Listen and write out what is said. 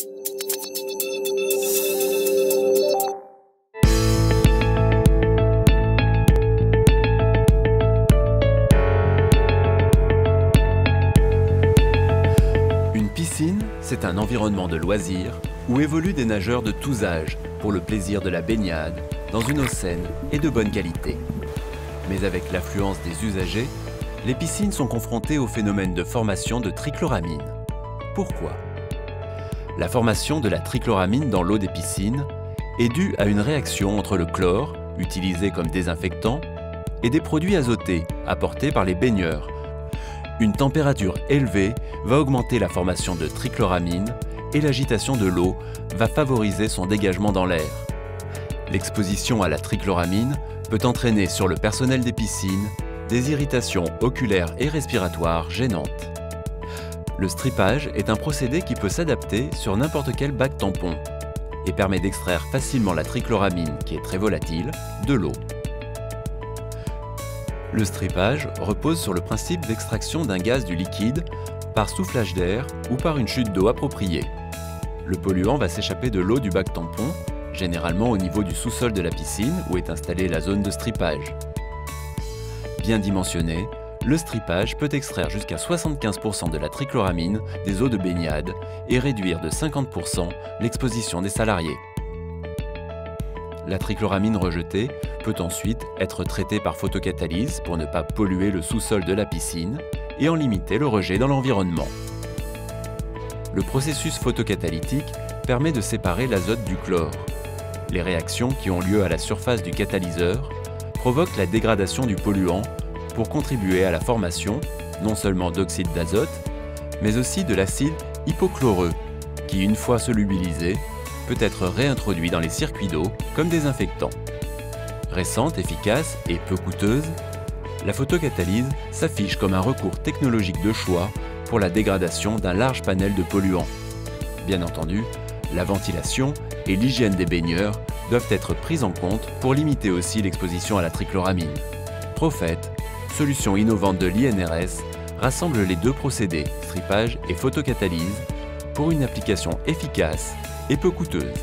Une piscine, c'est un environnement de loisirs où évoluent des nageurs de tous âges pour le plaisir de la baignade, dans une eau saine et de bonne qualité. Mais avec l'affluence des usagers, les piscines sont confrontées au phénomène de formation de trichloramine. Pourquoi? La formation de la trichloramine dans l'eau des piscines est due à une réaction entre le chlore, utilisé comme désinfectant, et des produits azotés apportés par les baigneurs. Une température élevée va augmenter la formation de trichloramine et l'agitation de l'eau va favoriser son dégagement dans l'air. L'exposition à la trichloramine peut entraîner sur le personnel des piscines des irritations oculaires et respiratoires gênantes. Le strippage est un procédé qui peut s'adapter sur n'importe quel bac tampon et permet d'extraire facilement la trichloramine, qui est très volatile, de l'eau. Le strippage repose sur le principe d'extraction d'un gaz du liquide par soufflage d'air ou par une chute d'eau appropriée. Le polluant va s'échapper de l'eau du bac tampon, généralement au niveau du sous-sol de la piscine où est installée la zone de strippage. Bien dimensionné, le strippage peut extraire jusqu'à 75% de la trichloramine des eaux de baignade et réduire de 50% l'exposition des salariés. La trichloramine rejetée peut ensuite être traitée par photocatalyse pour ne pas polluer le sous-sol de la piscine et en limiter le rejet dans l'environnement. Le processus photocatalytique permet de séparer l'azote du chlore. Les réactions qui ont lieu à la surface du catalyseur provoquent la dégradation du polluant pour contribuer à la formation non seulement d'oxyde d'azote, mais aussi de l'acide hypochloreux, qui, une fois solubilisé, peut être réintroduit dans les circuits d'eau comme désinfectant. Récente, efficace et peu coûteuse, la photocatalyse s'affiche comme un recours technologique de choix pour la dégradation d'un large panel de polluants. Bien entendu, la ventilation et l'hygiène des baigneurs doivent être prises en compte pour limiter aussi l'exposition à la trichloramine. Prophet, solution innovante de l'INRS, rassemble les deux procédés, strippage et photocatalyse, pour une application efficace et peu coûteuse.